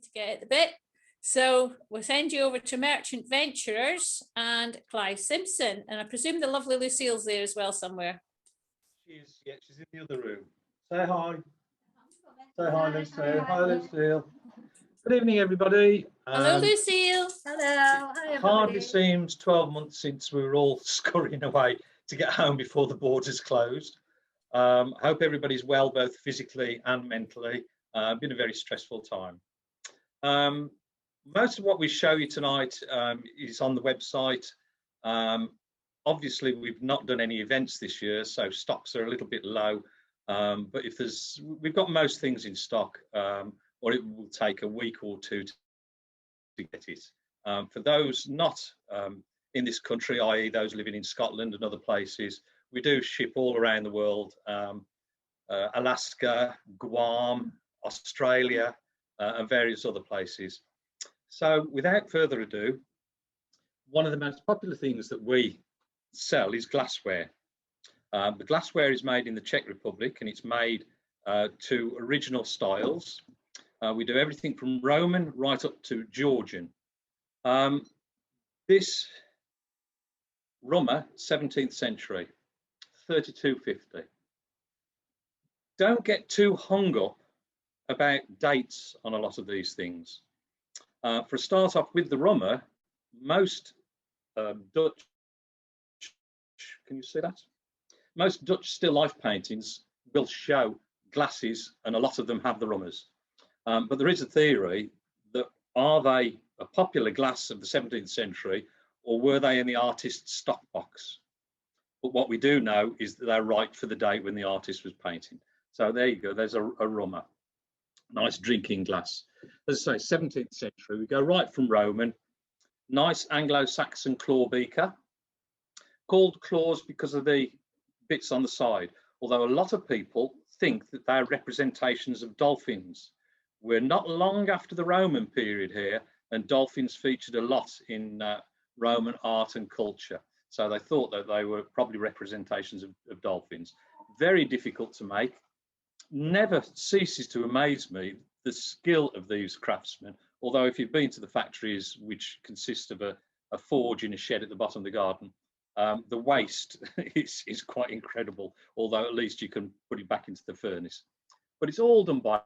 to get at the bit. So we'll send you over to Merchant Venturers and Clive Simpson. And I presume the lovely Lucille's there as well somewhere. She's in the other room. Say hi. Say hi, Lucille. Hi, Lucille. Good evening, everybody. Hello, Lucille. Hello. Hi, everybody. Hardly seems 12 months since we were all scurrying away to get home before the borders closed. Hope everybody's well, both physically and mentally. Been a very stressful time. Most of what we show you tonight is on the website. Obviously, we've not done any events this year, so stocks are a little bit low. But we've got most things in stock, or it will take a week or two to get it. For those not in this country, i.e. those living in Scotland and other places, we do ship all around the world, Alaska, Guam, Australia, and various other places. So without further ado, one of the most popular things that we sell is glassware. The glassware is made in the Czech Republic, and it's made to original styles. We do everything from Roman right up to Georgian. This rummer, 17th century, 3250. Don't get too hung up about dates on a lot of these things. For a start off with the rummer, most Dutch, can you see that? Most Dutch still life paintings will show glasses, and a lot of them have the rummers. But there is a theory that are they a popular glass of the 17th century, or were they in the artist's stock box? But what we do know is that they're right for the date when the artist was painting. So there you go, there's a rummer. Nice drinking glass. As I say, 17th century, we go right from Roman. Nice Anglo-Saxon claw beaker, called claws because of the bits on the side, although a lot of people think that they're representations of dolphins. We're not long after the Roman period here, and dolphins featured a lot in Roman art and culture. So they thought that they were probably representations of dolphins. Very difficult to make. Never ceases to amaze me the skill of these craftsmen, although if you've been to the factories, which consist of a forge in a shed at the bottom of the garden, the waste is quite incredible, although at least you can put it back into the furnace. But it's all done by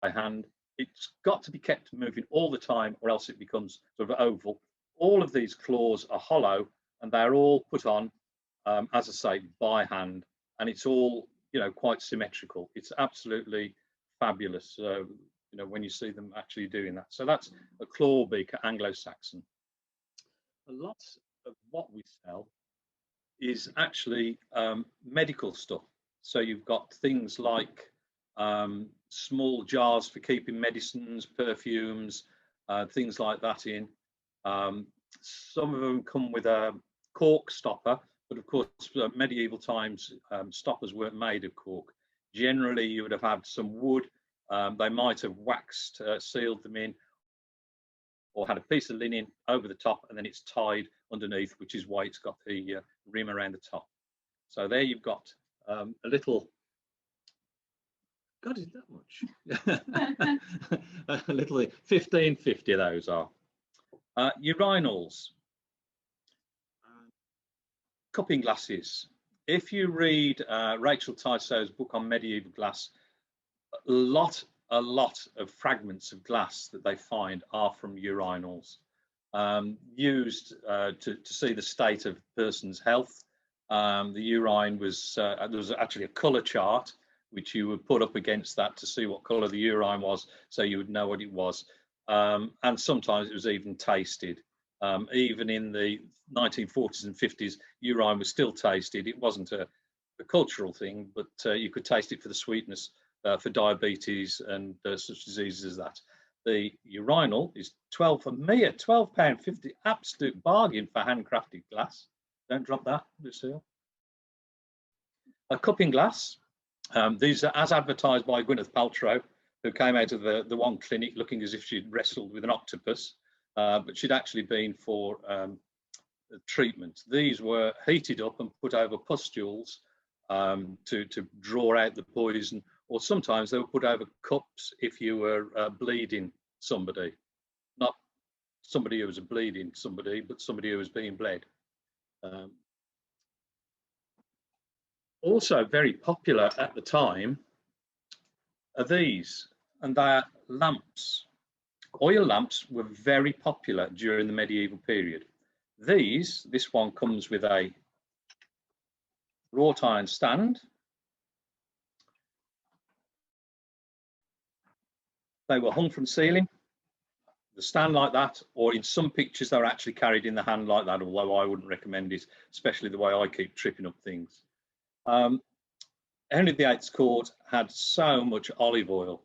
hand. It's got to be kept moving all the time, or else it becomes sort of oval. All of these claws are hollow, and they're all put on, as I say, by hand, and it's all, you know, quite symmetrical. It's absolutely fabulous, you know, when you see them actually doing that. So that's a claw beaker, Anglo-Saxon. A lot of what we sell is actually medical stuff. So you've got things like small jars for keeping medicines, perfumes, things like that in. Some of them come with a cork stopper, but of course, medieval times, stoppers weren't made of cork. Generally, you would have had some wood. They might have waxed, sealed them in, or had a piece of linen over the top, and then it's tied underneath, which is why it's got the rim around the top. So there you've got a little, God, is that much? A little 1550 of those are. Urinals, cupping glasses. If you read Rachel Tysow's book on medieval glass, a lot of fragments of glass that they find are from urinals, used to see the state of a person's health. The urine was, there was actually a colour chart which you would put up against that to see what colour the urine was, so you would know what it was. And sometimes it was even tasted. Even in the 1940s and 50s, urine was still tasted. It wasn't a cultural thing, but you could taste it for the sweetness, for diabetes and such diseases as that. The urinal is £12.50, absolute bargain for handcrafted glass. Don't drop that, Lucille. A cupping glass. These are as advertised by Gwyneth Paltrow, who came out of the one clinic looking as if she'd wrestled with an octopus, but she'd actually been for treatment. These were heated up and put over pustules to draw out the poison, or sometimes they were put over cups if you were bleeding somebody, not somebody who was bleeding somebody, but somebody who was being bled. Also very popular at the time are these, and they are lamps. Oil lamps were very popular during the medieval period. This one comes with a wrought iron stand. They were hung from the ceiling, the stand like that, or in some pictures they're actually carried in the hand like that, although I wouldn't recommend it, especially the way I keep tripping up things. Henry VIII's court had so much olive oil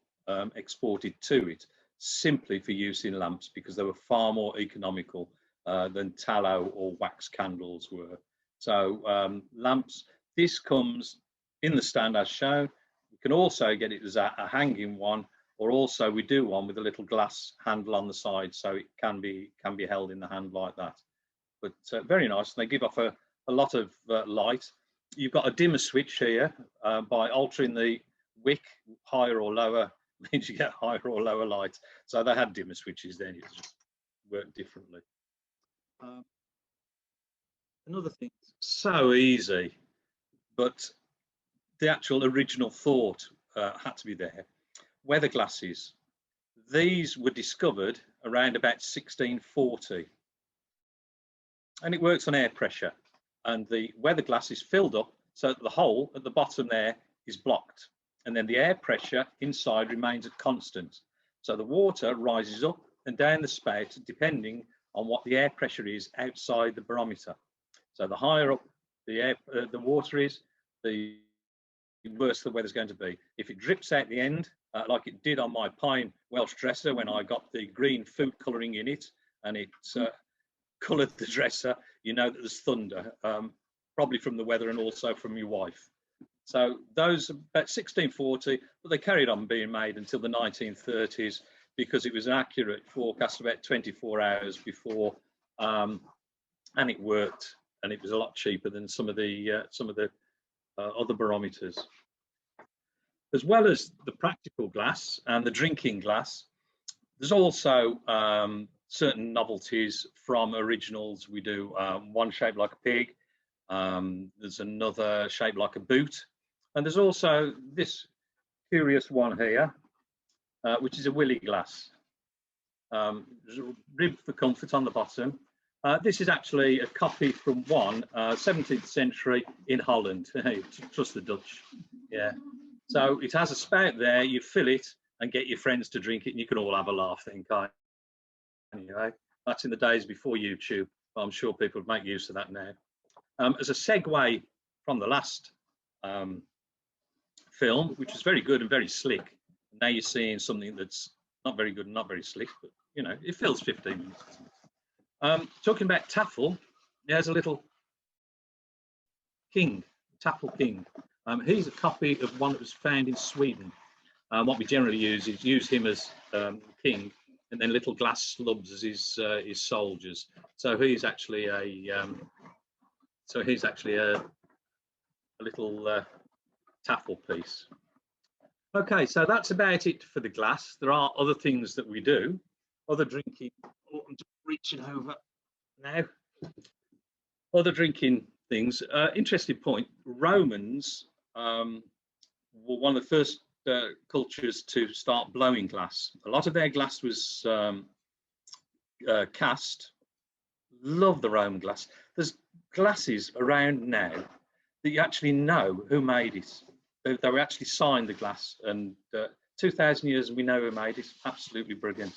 exported to it simply for use in lamps, because they were far more economical than tallow or wax candles were. So lamps, this comes in the stand as shown. You can also get it as a hanging one, or also we do one with a little glass handle on the side, so it can be held in the hand like that. But very nice. They give off a lot of light. You've got a dimmer switch here. By altering the wick higher or lower means you get higher or lower light. So they had dimmer switches then, it just worked differently. Another thing, so easy, but the actual original thought had to be there. Weather glasses. These were discovered around about 1640. And it works on air pressure. And the weather glass is filled up so that the hole at the bottom there is blocked. And then the air pressure inside remains at constant. So the water rises up and down the spout depending on what the air pressure is outside the barometer. So the higher up the water is, the worse the weather's going to be. If it drips out the end, like it did on my pine Welsh dresser when I got the green food colouring in it, and it coloured the dresser, you know that there's thunder, probably from the weather and also from your wife. So those about 1640, but they carried on being made until the 1930s because it was an accurate forecast about 24 hours before, and it worked, and it was a lot cheaper than some of the other barometers. As well as the practical glass and the drinking glass, there's also certain novelties from originals. We do one shaped like a pig, there's another shaped like a boot, and there's also this curious one here, which is a willy glass. There's a rib for comfort on the bottom. This is actually a copy from one 17th century in Holland. Trust the Dutch. Yeah. So it has a spout there, you fill it and get your friends to drink it, and you can all have a laugh then, can't you? Anyway, that's in the days before YouTube, but I'm sure people would make use of that now. As a segue from the last film, which was very good and very slick, now you're seeing something that's not very good and not very slick, but you know, it fills 15 minutes. Talking about taffel, there's a little king, taffel king. Here's a copy of one that was found in Sweden. What we generally use is use him as king, and then little glass slubs as his soldiers. So he's actually a little taffel piece. Okay, so that's about it for the glass. There are other things that we do, other drinking. Oh, I'm just reaching over now. Other drinking things. Interesting point. Romans were one of the first cultures to start blowing glass. A lot of their glass was cast. Love the Roman glass. There's glasses around now that you actually know who made it. They were actually signed the glass, and 2,000 years we know who made it. Absolutely brilliant.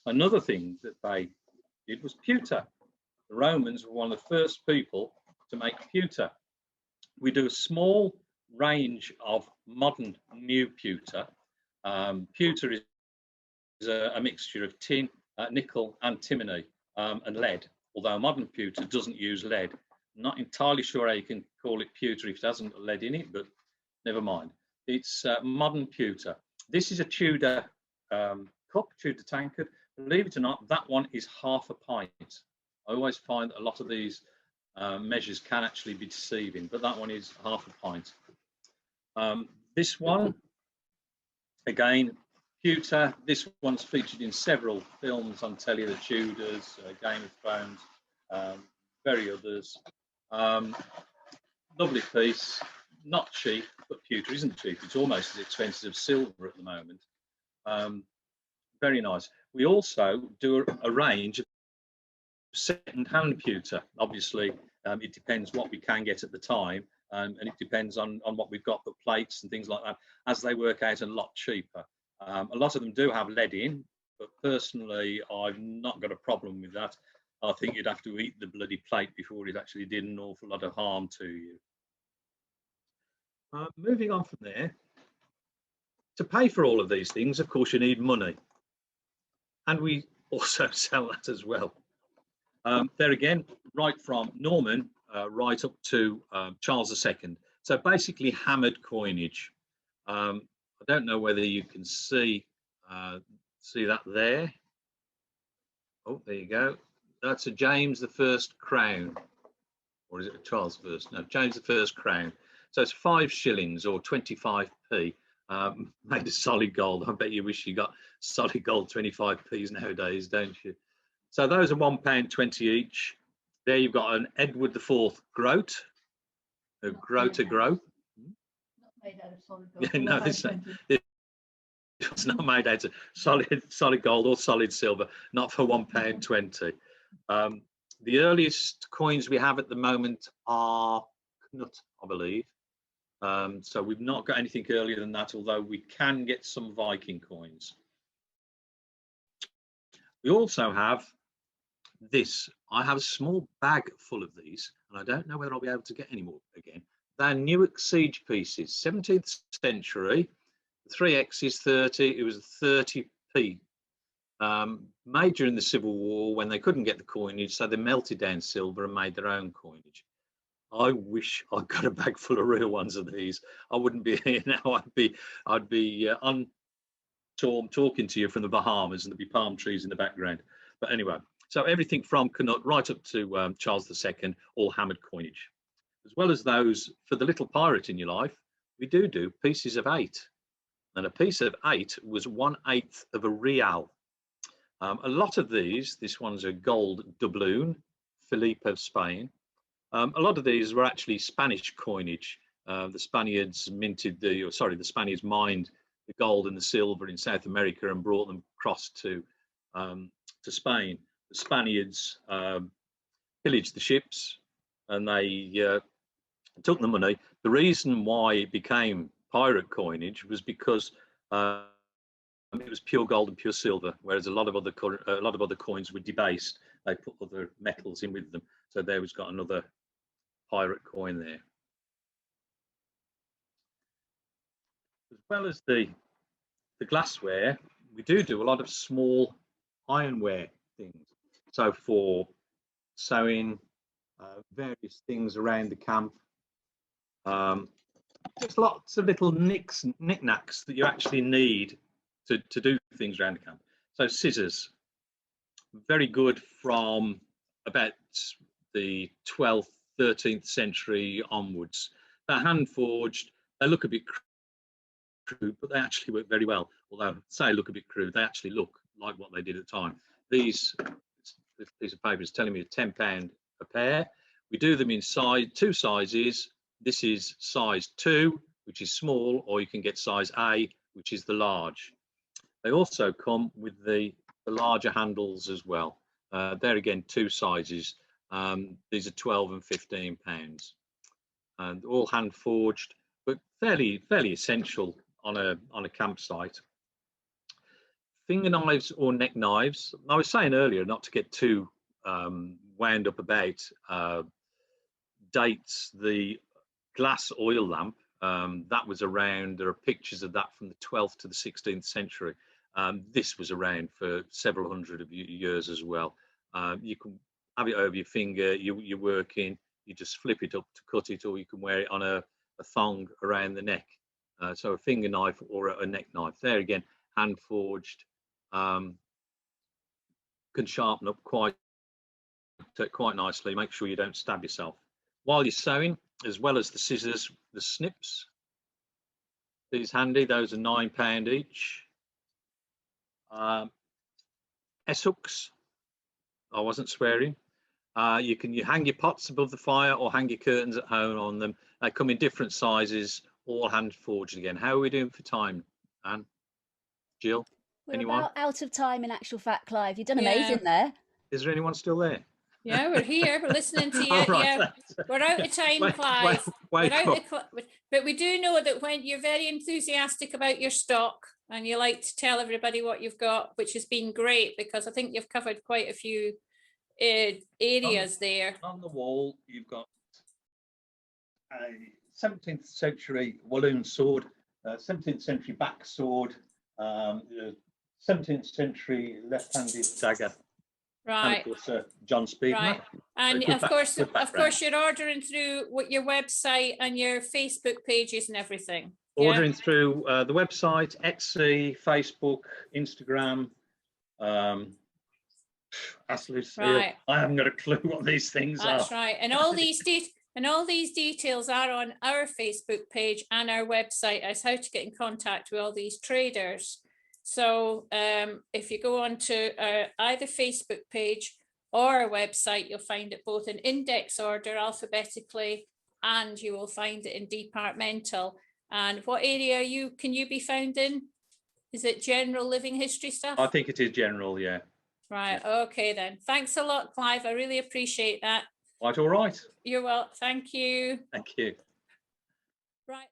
Another thing that they did was pewter. The Romans were one of the first people to make pewter. We do a small range of modern new pewter. Pewter is a mixture of tin, nickel, antimony, and lead. Although modern pewter doesn't use lead. I'm not entirely sure how you can call it pewter if it hasn't lead in it, but never mind. It's modern pewter. This is a Tudor cup, Tudor tankard. Believe it or not, that one is half a pint. I always find that a lot of these measures can actually be deceiving, but that one is half a pint. This one, again, pewter. This one's featured in several films on telly, The Tudors, Game of Thrones, very others. Lovely piece, not cheap, but pewter isn't cheap. It's almost as expensive as silver at the moment. Very nice. We also do a range of second-hand pewter. Obviously, it depends what we can get at the time, and it depends on what we've got, but plates and things like that, as they work out a lot cheaper. A lot of them do have lead in, but personally, I've not got a problem with that. I think you'd have to eat the bloody plate before it actually did an awful lot of harm to you. Moving on from there, to pay for all of these things, of course, you need money. And we also sell that as well. There again, right from Norman, right up to Charles II. So basically hammered coinage. I don't know whether you can see that there. Oh, there you go. That's a James I crown. Or is it a Charles I? No, James I crown. So it's 5 shillings or 25p. Made of solid gold. I bet you wish you got solid gold 25p's nowadays, don't you? So those are £1.20 each. There you've got an Edward IV groat, a groat. Not made out of solid gold. Yeah, no, it's not made out of solid gold or solid silver, not for £1.20. The earliest coins we have at the moment are Knut, I believe. So we've not got anything earlier than that, although we can get some Viking coins. We also have this. I have a small bag full of these, and I don't know whether I'll be able to get any more again. They're Newark siege pieces, 17th century. 3x is 30. It was 30p. Made during the Civil War when they couldn't get the coinage, so they melted down silver and made their own coinage. I wish I'd got a bag full of real ones of these. I wouldn't be here now. I'd be on Torm talking to you from the Bahamas, and there'd be palm trees in the background. But anyway, so everything from Knut right up to Charles II, all hammered coinage. As well as those, for the little pirate in your life, we do pieces of 8. And a piece of 8 was 1/8 of a real. A lot of these, this one's a gold doubloon, Philippe of Spain. A lot of these were actually Spanish coinage. The Spaniards mined the gold and the silver in South America and brought them across to Spain. The Spaniards pillaged the ships and they took the money. The reason why it became pirate coinage was because it was pure gold and pure silver, whereas a lot of other coins were debased. They put other metals in with them, so there was got another pirate coin there. As well as the glassware, we do a lot of small ironware things. So for sewing, various things around the camp. There's lots of little knickknacks that you actually need to do things around the camp. So scissors, very good from about the 12th, 13th century onwards. They're hand forged. They look a bit crude, but they actually work very well. Although say look a bit crude, they actually look like what they did at the time. This piece of paper is telling me £10 a pair. We do them in two sizes. This is size 2, which is small, or you can get size A, which is the large. They also come with the larger handles as well. There again, 2 sizes. These are 12 and 15 pounds, and all hand forged, but fairly essential on a campsite. Finger knives or neck knives. I was saying earlier not to get too wound up about dates. The glass oil lamp, that was around. There are pictures of that from the 12th to the 16th century. This was around for several hundred of years as well. You can have it over your finger, you're working, you just flip it up to cut it, or you can wear it on a thong around the neck. So a finger knife or a neck knife. There again, hand forged, can sharpen up quite nicely. Make sure you don't stab yourself. While you're sewing, as well as the scissors, the snips. These handy, those are £9 each. S-hooks. I wasn't swearing. You hang your pots above the fire or hang your curtains at home on them. They come in different sizes, all hand forged again. How are we doing for time, Anne? Jill? We're Anyone? about out of time in actual fact, Clive. You've done Yeah. amazing there. Is there anyone still there? Yeah, we're here. We're listening to you. All right, Yeah, thanks. we're out of time, Wake- Clive. wake We're out up. of but we do know that when you're very enthusiastic about your stock and you like to tell everybody what you've got, which has been great because I think you've covered quite a few areas there. On the wall, you've got a 17th century Walloon sword, 17th century back sword, 17th century left-handed dagger, and Right. of course John Speed. Right. And good of course, good you're ordering through your website and your Facebook pages and everything. Ordering through the website, Etsy, Facebook, Instagram. Ask Lucille. Right. I haven't got a clue what these things are. That's right. And all these details are on our Facebook page and our website as how to get in contact with all these traders. So if you go on to either Facebook page or our website, you'll find it both in index order alphabetically, and you will find it in departmental. And what area can you be found in? Is it general living history stuff? I think it is general, yeah. Right. Okay then. Thanks a lot, Clive. I really appreciate that. Quite all right. You're welcome. Thank you. Thank you. Right.